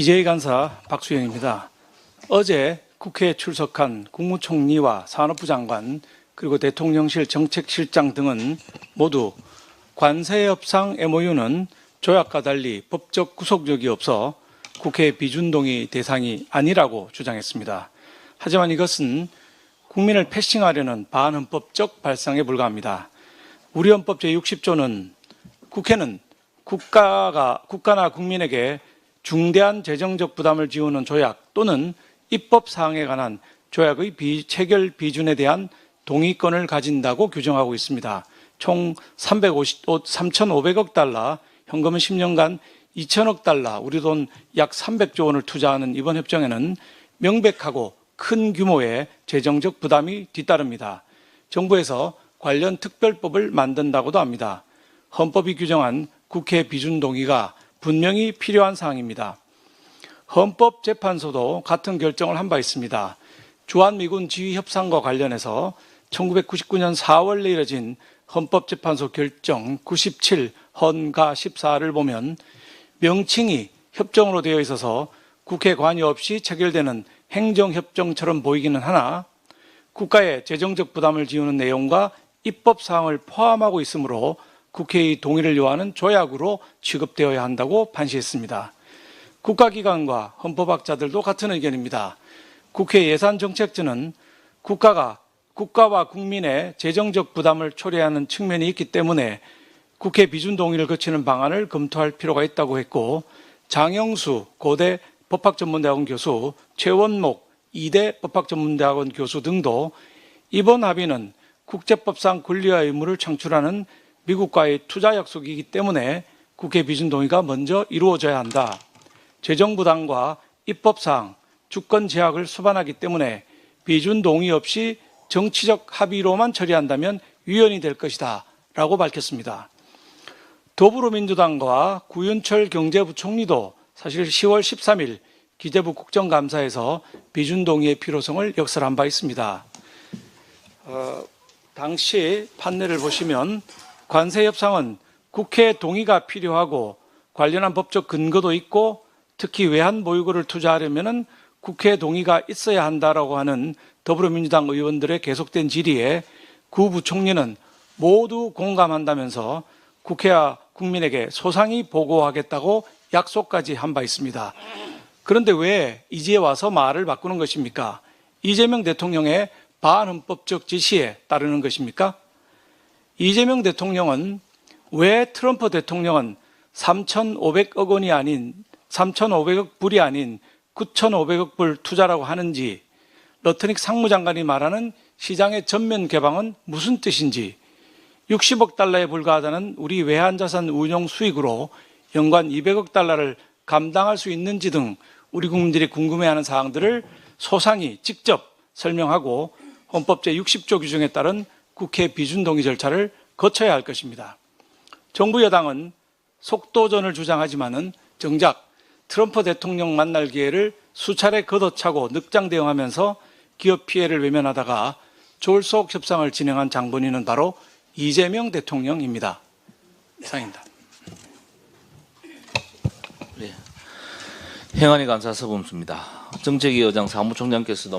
DJ 간사 박수영입니다. 어제 국회에 출석한 국무총리와 산업부 장관 그리고 대통령실 정책실장 등은 모두 관세협상 MOU는 조약과 달리 법적 구속력이 없어 국회 비준동의 대상이 아니라고 주장했습니다. 하지만 이것은 국민을 패싱하려는 반헌법적 발상에 불과합니다. 우리 헌법 제60조는 국회는 국가나 국민에게 중대한 재정적 부담을 지우는 조약 또는 입법사항에 관한 조약의 체결 비준에 대한 동의권을 가진다고 규정하고 있습니다. 총 3,500억 달러, 현금은 10년간 2천억 달러, 우리 돈 약 300조 원을 투자하는 이번 협정에는 명백하고 큰 규모의 재정적 부담이 뒤따릅니다. 정부에서 관련 특별법을 만든다고도 합니다. 헌법이 규정한 국회 비준 동의가 분명히 필요한 사항입니다. 헌법재판소도 같은 결정을 한 바 있습니다. 주한미군 지휘협상과 관련해서 1999년 4월에 이뤄진 헌법재판소 결정 97 헌가 14를 보면 명칭이 협정으로 되어 있어서 국회 관여 없이 체결되는 행정협정처럼 보이기는 하나 국가의 재정적 부담을 지우는 내용과 입법사항을 포함하고 있으므로 국회의 동의를 요하는 조약으로 취급되어야 한다고 판시했습니다. 국가기관과 헌법학자들도 같은 의견입니다. 국회 예산정책처는 국가와 국민의 재정적 부담을 초래하는 측면이 있기 때문에 국회 비준 동의를 거치는 방안을 검토할 필요가 있다고 했고, 장영수 고대 법학전문대학원 교수, 최원목 이대 법학전문대학원 교수 등도 이번 합의는 국제법상 권리와 의무를 창출하는 미국과의 투자 약속이기 때문에 국회 비준 동의가 먼저 이루어져야 한다. 재정 부담과 입법사항, 주권 제약을 수반하기 때문에 비준 동의 없이 정치적 합의로만 처리한다면 위헌이 될 것이다 라고 밝혔습니다. 더불어민주당과 구윤철 경제부총리도 사실 10월 13일 기재부 국정감사에서 비준 동의의 필요성을 역설한 바 있습니다. 당시 판례를 보시면 관세협상은 국회 동의가 필요하고 관련한 법적 근거도 있고 특히 외환보유고를 투자하려면 국회 동의가 있어야 한다라고 하는 더불어민주당 의원들의 계속된 질의에 구 부총리는 모두 공감한다면서 국회와 국민에게 소상히 보고하겠다고 약속까지 한 바 있습니다. 그런데 왜 이제 와서 말을 바꾸는 것입니까? 이재명 대통령의 반헌법적 지시에 따르는 것입니까? 이재명 대통령은 왜 트럼프 대통령은 3,500억 원이 아닌 3,500억 불이 아닌 9,500억 불 투자라고 하는지, 러트닉 상무장관이 말하는 시장의 전면 개방은 무슨 뜻인지, 60억 달러에 불과하다는 우리 외환자산 운용 수익으로 연간 200억 달러를 감당할 수 있는지 등 우리 국민들이 궁금해하는 사항들을 소상히 직접 설명하고 헌법 제60조 규정에 따른 국회 비준 동의 절차를 거쳐야 할 것입니다. 정부 여당은 속도전을 주장하지만은 정작 트럼프 대통령 만날 기회를 수차례 걷어차고 늑장 대응하면서 기업 피해를 외면하다가 졸속 협상을 진행한 장본인은 바로 이재명 대통령입니다. 이상입니다. 네. 행안위 간사 서범수입니다. 정책위 의장 사무총장께서도